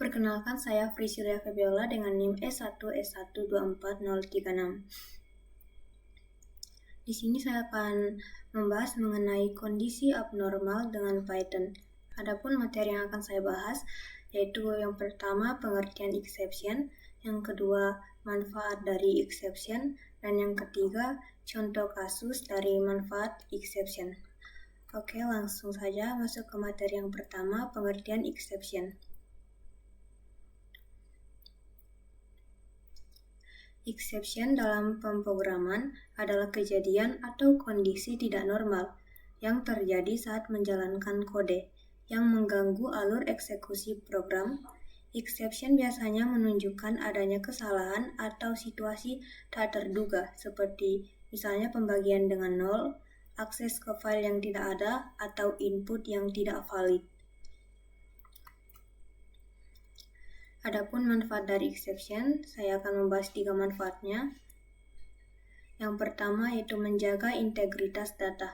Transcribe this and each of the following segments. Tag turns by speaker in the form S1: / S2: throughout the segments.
S1: Perkenalkan, saya Frisilia Febiola dengan NIM S1S124036. Di sini saya akan membahas mengenai kondisi abnormal dengan Python. Adapun materi yang akan saya bahas yaitu yang pertama pengertian exception, yang kedua manfaat dari exception, dan yang ketiga contoh kasus dari manfaat exception. Oke, langsung saja masuk ke materi yang pertama, pengertian exception. Exception dalam pemrograman adalah kejadian atau kondisi tidak normal yang terjadi saat menjalankan kode yang mengganggu alur eksekusi program. Exception biasanya menunjukkan adanya kesalahan atau situasi tak terduga, seperti misalnya pembagian dengan nol, akses ke file yang tidak ada, atau input yang tidak valid. Adapun manfaat dari exception, saya akan membahas 3 manfaatnya. Yang pertama yaitu menjaga integritas data.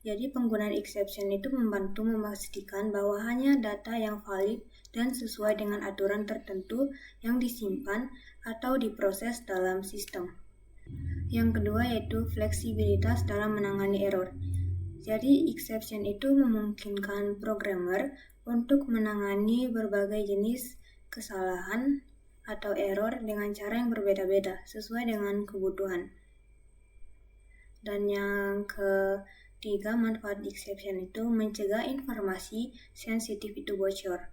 S1: Jadi penggunaan exception itu membantu memastikan bahwa hanya data yang valid dan sesuai dengan aturan tertentu yang disimpan atau diproses dalam sistem. Yang kedua yaitu fleksibilitas dalam menangani error. Jadi exception itu memungkinkan programmer untuk menangani berbagai jenis kesalahan atau error dengan cara yang berbeda-beda sesuai dengan kebutuhan. Dan yang ketiga, manfaat exception itu mencegah informasi sensitif itu bocor.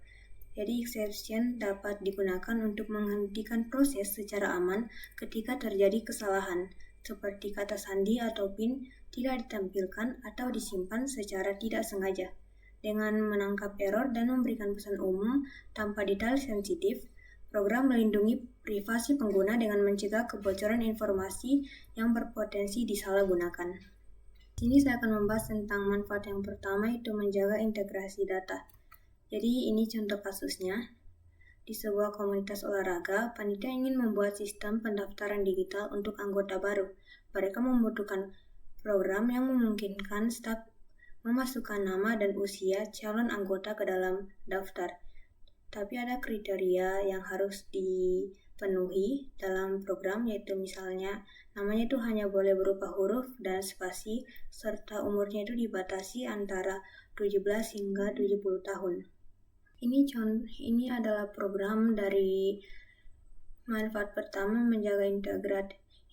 S1: Jadi exception dapat digunakan untuk menghentikan proses secara aman ketika terjadi kesalahan, seperti kata sandi atau PIN tidak ditampilkan atau disimpan secara tidak sengaja. Dengan menangkap error dan memberikan pesan umum tanpa detail sensitif, program melindungi privasi pengguna dengan mencegah kebocoran informasi yang berpotensi disalahgunakan. Di sini saya akan membahas tentang manfaat yang pertama, yaitu menjaga integrasi data. Jadi ini contoh kasusnya. Di sebuah komunitas olahraga, panitia ingin membuat sistem pendaftaran digital untuk anggota baru. Mereka membutuhkan program yang memungkinkan staf memasukkan nama dan usia calon anggota ke dalam daftar. Tapi ada kriteria yang harus dipenuhi dalam program, yaitu misalnya namanya itu hanya boleh berupa huruf dan spasi, serta umurnya itu dibatasi antara 17 hingga 70 tahun. Ini adalah program dari manfaat pertama, menjaga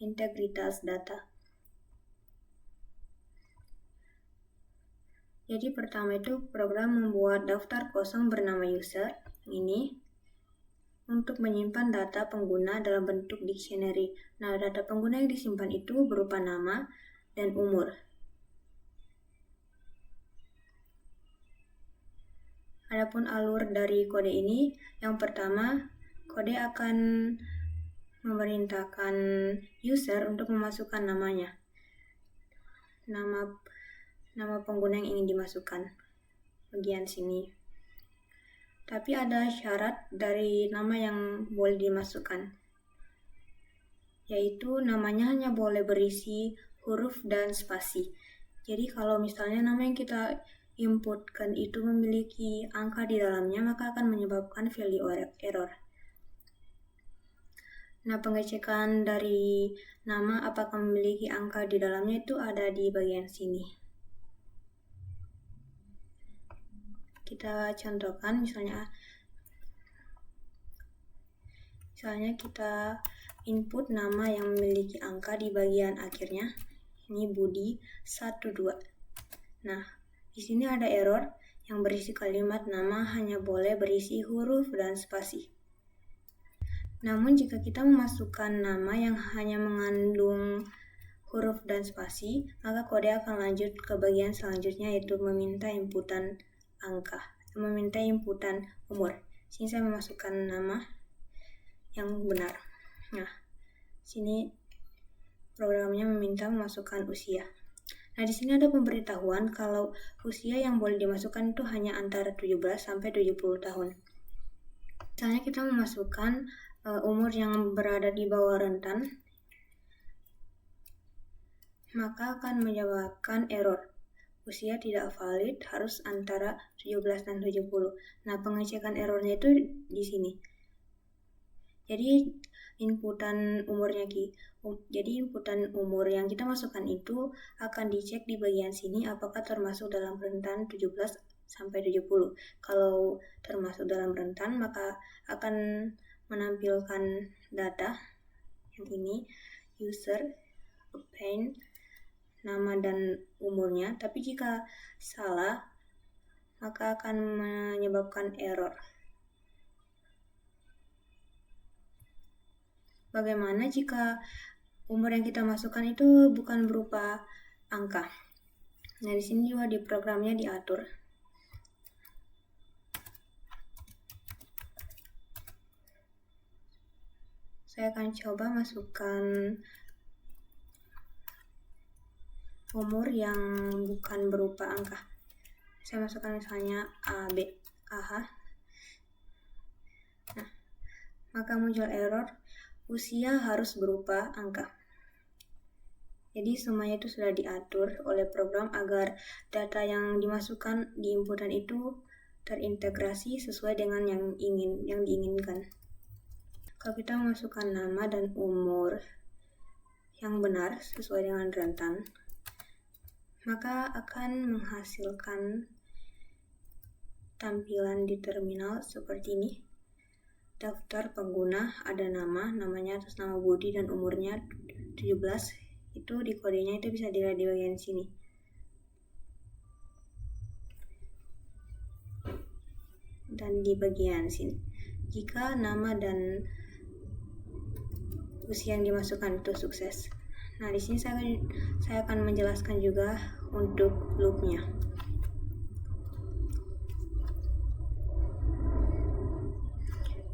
S1: integritas data. Jadi pertama itu program membuat daftar kosong bernama user ini untuk menyimpan data pengguna dalam bentuk dictionary. Nah, data pengguna yang disimpan itu berupa nama dan umur. Adapun alur dari kode ini, yang pertama, kode akan memerintahkan user untuk memasukkan namanya. Nama pengguna yang ingin dimasukkan, bagian sini. Tapi ada syarat dari nama yang boleh dimasukkan, yaitu namanya hanya boleh berisi huruf dan spasi. Jadi kalau misalnya nama yang kita inputkan itu memiliki angka di dalamnya, maka akan menyebabkan value error. Nah, pengecekan dari nama apakah memiliki angka di dalamnya itu ada di bagian sini. Kita contohkan, misalnya kita input nama yang memiliki angka di bagian akhirnya. Ini Budi 12. Nah, di sini ada error yang berisi kalimat nama hanya boleh berisi huruf dan spasi. Namun jika kita memasukkan nama yang hanya mengandung huruf dan spasi, maka kode akan lanjut ke bagian selanjutnya, yaitu meminta inputan umur. Sini saya memasukkan nama yang benar. Nah, sini programnya meminta memasukkan usia. Nah, di sini ada pemberitahuan kalau usia yang boleh dimasukkan itu hanya antara 17 sampai 70 tahun. Misalnya kita memasukkan umur yang berada di bawah rentan, maka akan menyebabkan error. usia tidak valid, harus antara 17 dan 70. Nah, pengecekan errornya itu di sini. Jadi inputan umur yang kita masukkan itu akan dicek di bagian sini apakah termasuk dalam rentan 17 sampai 70. Kalau termasuk dalam rentan, maka akan menampilkan data yang ini, user, obtain, nama dan umurnya. Tapi jika salah, maka akan menyebabkan error. Bagaimana jika umur yang kita masukkan itu bukan berupa angka? Nah, di sini juga di programnya diatur. Saya akan coba masukkan umur yang bukan berupa angka. Saya masukkan misalnya A, B, AH. Nah, maka muncul error, usia harus berupa angka. Jadi semuanya itu sudah diatur oleh program agar data yang dimasukkan di inputan itu terintegrasi sesuai dengan yang diinginkan. Kalau kita memasukkan nama dan umur yang benar sesuai dengan rentan, maka akan menghasilkan tampilan di terminal seperti ini. Daftar pengguna, ada namanya atas nama Budi dan umurnya 17. Itu di kodenya itu bisa dilihat di bagian sini. Dan di bagian sini. Jika nama dan usia yang dimasukkan itu sukses. Nah, di sini saya akan menjelaskan juga untuk loopnya.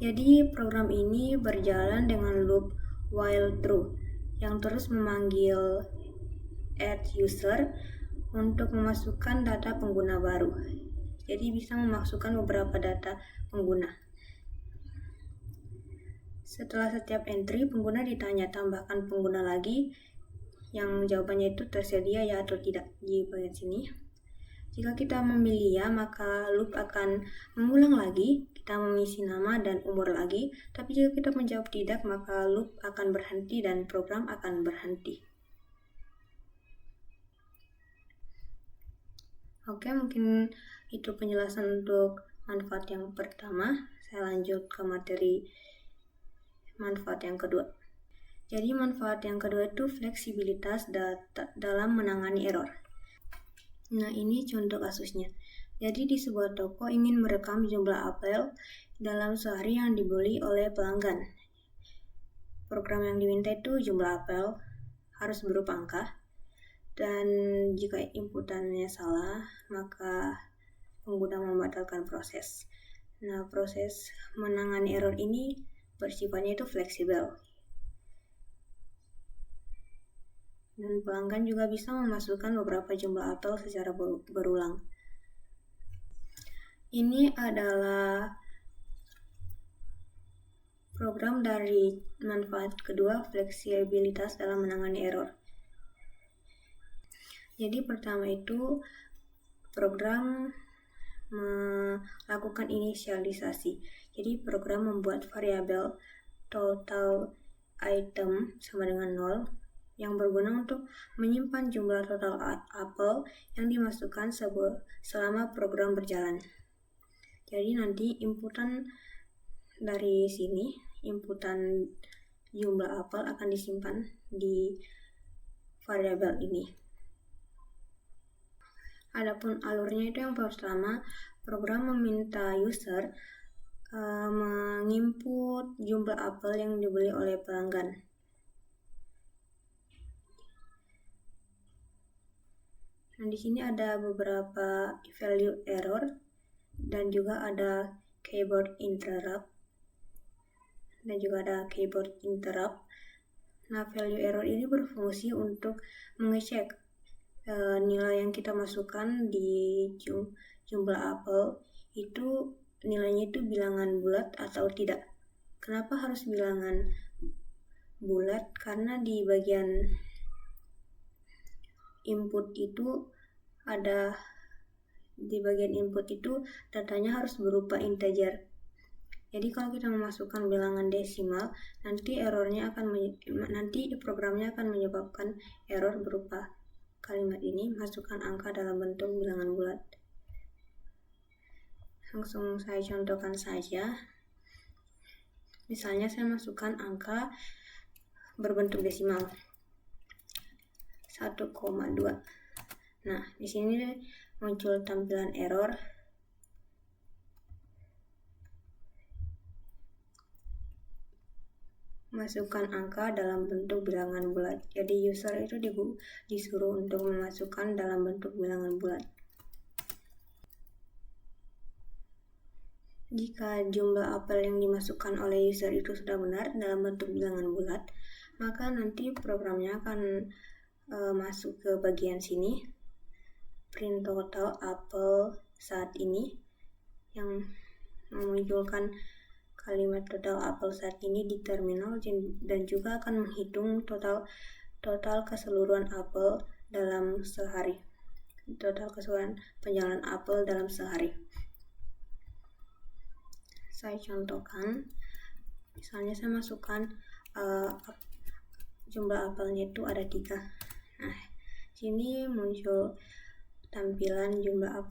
S1: Jadi program ini berjalan dengan loop while true yang terus memanggil add user untuk memasukkan data pengguna baru. Jadi bisa memasukkan beberapa data pengguna. Setelah setiap entry, pengguna ditanya tambahkan pengguna lagi, yang jawabannya itu tersedia ya atau tidak di bagian sini. Jika kita memilih ya, maka loop akan mengulang lagi, kita mengisi nama dan umur lagi. Tapi jika kita menjawab tidak, maka loop akan berhenti dan program akan berhenti. Oke, mungkin itu penjelasan untuk manfaat yang pertama. Saya lanjut ke materi manfaat yang kedua. Jadi manfaat yang kedua itu fleksibilitas data dalam menangani error. Nah, ini contoh kasusnya. Jadi di sebuah toko ingin merekam jumlah apel dalam sehari yang dibeli oleh pelanggan. Program yang diminta itu jumlah apel harus berupa angka. Dan jika inputannya salah, maka pengguna membatalkan proses. Nah, proses menangani error ini bersifatnya itu fleksibel. Dan pelanggan juga bisa memasukkan beberapa jumlah apel secara berulang. Ini adalah program dari manfaat kedua, fleksibilitas dalam menangani error. Jadi pertama itu program melakukan inisialisasi. Jadi program membuat variabel total item sama dengan 0 yang berguna untuk menyimpan jumlah total apel yang dimasukkan selama program berjalan. Jadi nanti inputan dari sini, inputan jumlah apel akan disimpan di variabel ini. Adapun alurnya itu yang pertama, program meminta user menginput jumlah apel yang dibeli oleh pelanggan. Nah, di sini ada beberapa value error dan juga ada keyboard interrupt dan juga ada keyboard interrupt. Nah, value error ini berfungsi untuk mengecek nilai yang kita masukkan di jumlah apel itu nilainya itu bilangan bulat atau tidak. Kenapa harus bilangan bulat? Karena di bagian input itu ada di bagian input itu datanya harus berupa integer. Jadi kalau kita memasukkan bilangan desimal, nanti programnya akan menyebabkan error berupa kalimat ini, masukkan angka dalam bentuk bilangan bulat. Langsung saya contohkan saja. Misalnya saya masukkan angka berbentuk desimal 1,2. Nah, di sini muncul tampilan error. Masukkan angka dalam bentuk bilangan bulat. Jadi user itu disuruh untuk memasukkan dalam bentuk bilangan bulat. Jika jumlah apel yang dimasukkan oleh user itu sudah benar dalam bentuk bilangan bulat, maka nanti programnya akan masuk ke bagian sini, print total apel saat ini, yang memunculkan kalimat total apel saat ini di terminal, dan juga akan menghitung total keseluruhan apel dalam sehari. Total keseluruhan penjualan apel dalam sehari. Saya contohkan, misalnya saya masukkan jumlah apelnya itu ada 3. Nah, sini muncul tampilan jumlah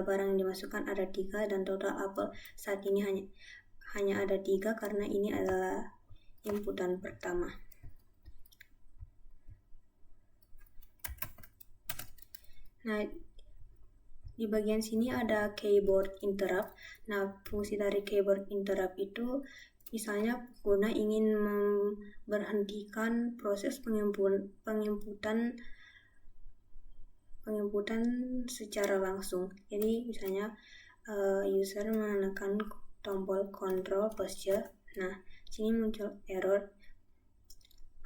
S1: barang yang dimasukkan ada 3 dan total apel saat ini hanya ada 3 karena ini adalah inputan pertama. Nah, di bagian sini ada keyboard interrupt. Nah, fungsi dari keyboard interrupt itu misalnya pengguna ingin memberhentikan proses penginputan secara langsung. Jadi misalnya user menekan tombol control posture. Nah, sini muncul error,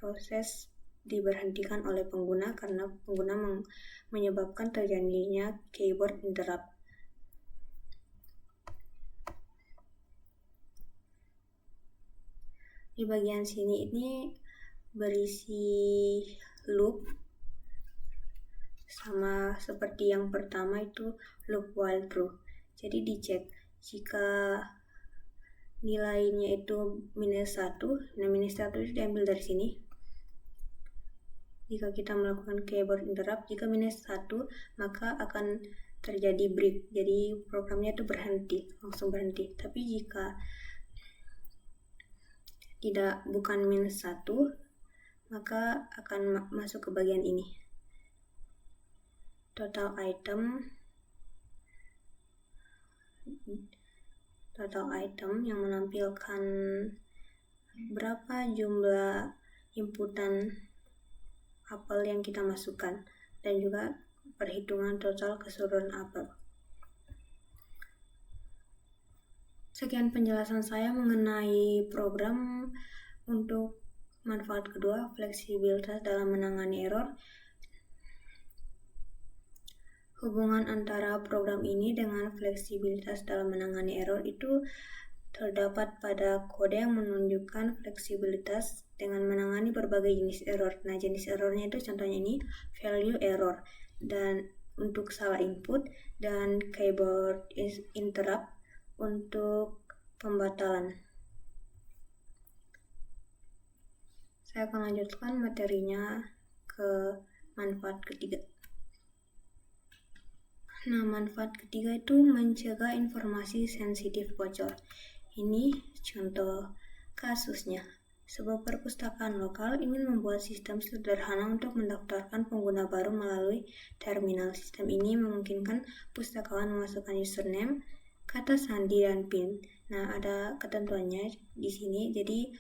S1: proses diberhentikan oleh pengguna karena pengguna menyebabkan terjadinya keyboard interrupt. Di bagian sini ini berisi loop, sama seperti yang pertama itu loop while true. Jadi dicek jika nilainya itu -1, nah -1 itu diambil dari sini. Jika kita melakukan keyboard interrupt, jika -1 maka akan terjadi break, jadi programnya itu langsung berhenti. Tapi jika bukan -1, maka akan masuk ke bagian ini, total item yang menampilkan berapa jumlah inputan apel yang kita masukkan, dan juga perhitungan total keseluruhan apel. Sekian penjelasan saya mengenai program untuk manfaat kedua, fleksibilitas dalam menangani error. Hubungan antara program ini dengan fleksibilitas dalam menangani error itu terdapat pada kode yang menunjukkan fleksibilitas dengan menangani berbagai jenis error. Nah, jenis errornya itu contohnya ini value error, dan untuk salah input, dan keyboard interrupt untuk pembatalan. Saya akan lanjutkan materinya ke manfaat ketiga. Nah, manfaat ketiga itu mencegah informasi sensitif bocor. Ini contoh kasusnya. Sebuah perpustakaan lokal ingin membuat sistem sederhana untuk mendaftarkan pengguna baru melalui terminal. Sistem ini memungkinkan pustakawan memasukkan username, kata sandi, dan PIN. Nah, ada ketentuannya di sini. Jadi,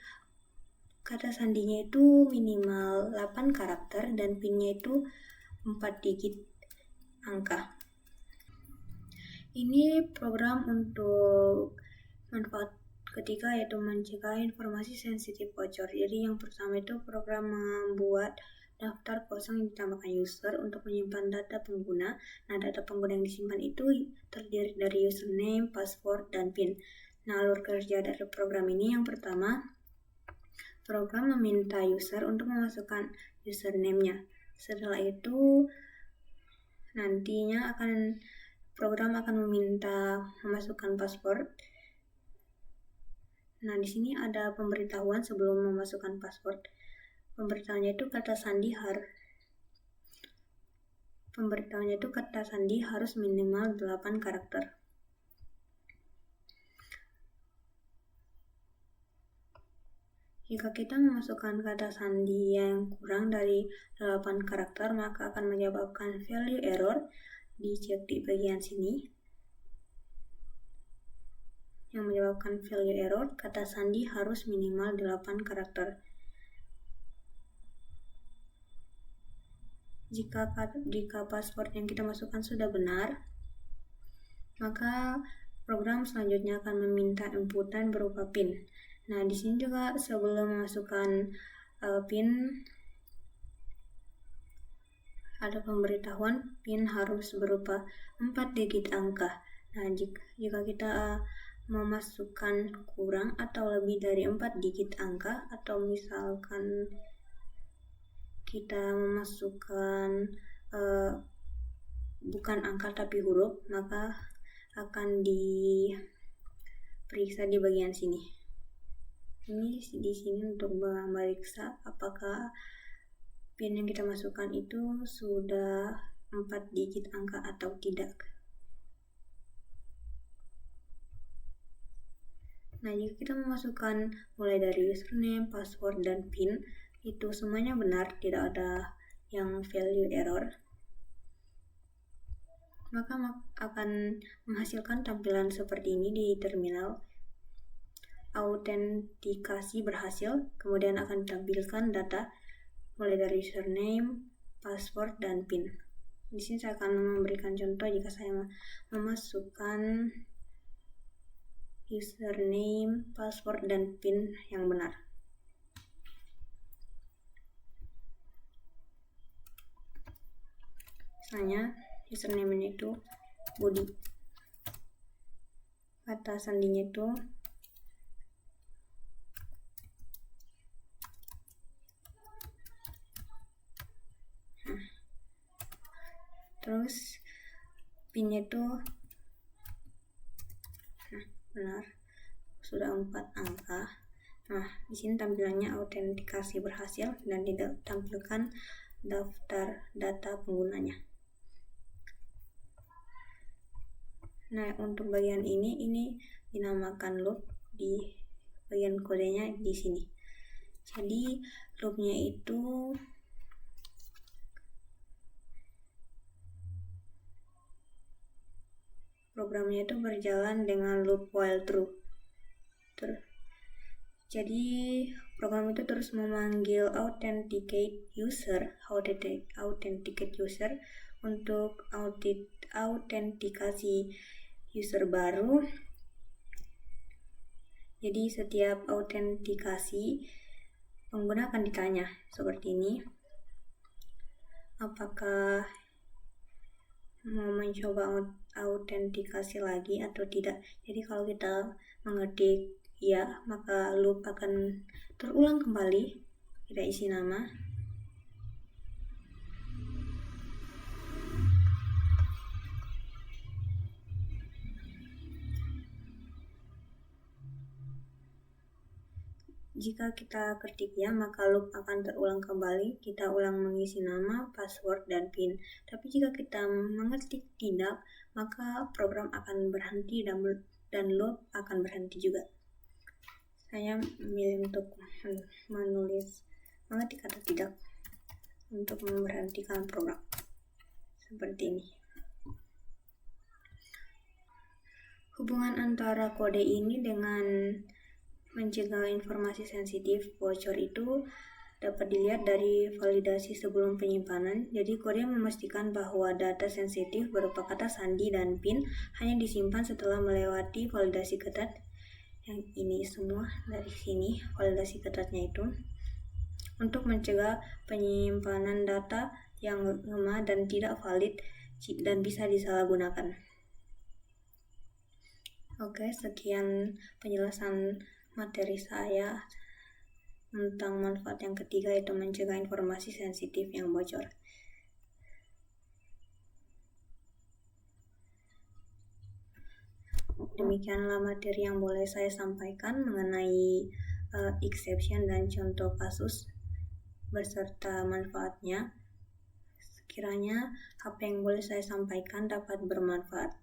S1: kata sandinya itu minimal 8 karakter dan PIN-nya itu 4 digit angka. Ini program untuk manfaat ketiga, yaitu mencegah informasi sensitif bocor. Jadi yang pertama itu program membuat daftar kosong yang ditambahkan user untuk menyimpan data pengguna. Nah, data pengguna yang disimpan itu terdiri dari username, password, dan PIN. Nah, alur kerja dari program ini yang pertama, program meminta user untuk memasukkan username-nya. Setelah itu nantinya program akan meminta memasukkan password. Nah, di sini ada pemberitahuan sebelum memasukkan password. Pemberitahuannya itu kata sandi harus minimal 8 karakter. Jika kita memasukkan kata sandi yang kurang dari 8 karakter, maka akan menyebabkan value error. Dicek di bagian sini. Yang menyebabkan value error, kata sandi harus minimal 8 karakter. Jika password yang kita masukkan sudah benar, maka program selanjutnya akan meminta inputan berupa PIN. Nah, di sini juga sebelum memasukkan PIN ada pemberitahuan PIN harus berupa 4 digit angka. Nah, jika kita memasukkan kurang atau lebih dari 4 digit angka, atau misalkan kita memasukkan bukan angka tapi huruf, maka akan diperiksa di bagian sini. Ini di sini untuk memeriksa apakah PIN yang kita masukkan itu sudah 4 digit angka atau tidak. Nah, jika kita memasukkan mulai dari username, password, dan PIN, itu semuanya benar, tidak ada yang value error, maka akan menghasilkan tampilan seperti ini di terminal. Autentikasi berhasil, kemudian akan ditampilkan data mulai dari username, password, dan PIN. Di sini saya akan memberikan contoh jika saya memasukkan username, password, dan PIN yang benar. Misalnya username-nya itu Budi, kata sandinya itu terus PIN-nya itu benar, sudah 4 angka. Nah, di sini tampilannya autentikasi berhasil dan tidak tampilkan daftar data penggunanya. Nah, untuk bagian ini dinamakan loop, di bagian kodenya di sini. Jadi loopnya itu programnya itu berjalan dengan loop while true. Jadi program itu terus memanggil authenticate user untuk autentikasi user baru. Jadi setiap autentikasi pengguna akan ditanya seperti ini, apakah mau mencoba autentikasi lagi atau tidak. Jadi kalau kita mengetik ya, maka loop akan terulang kembali, kita isi nama. Jika kita ketik ya, maka loop akan terulang kembali, kita ulang mengisi nama, password, dan PIN. Tapi jika kita mengetik tidak, maka program akan berhenti dan loop akan berhenti juga. Saya memilih untuk mengetik kata tidak untuk memberhentikan program. Seperti ini. Hubungan antara kode ini dengan mencegah informasi sensitif bocor itu dapat dilihat dari validasi sebelum penyimpanan. Jadi kode memastikan bahwa data sensitif berupa kata sandi dan PIN hanya disimpan setelah melewati validasi ketat. Yang ini semua dari sini validasi ketatnya itu untuk mencegah penyimpanan data yang lemah dan tidak valid dan bisa disalahgunakan. Oke, sekian penjelasan materi saya tentang manfaat yang ketiga, yaitu mencegah informasi sensitif yang bocor. Demikianlah materi yang boleh saya sampaikan mengenai exception dan contoh kasus beserta manfaatnya. Sekiranya apa yang boleh saya sampaikan dapat bermanfaat.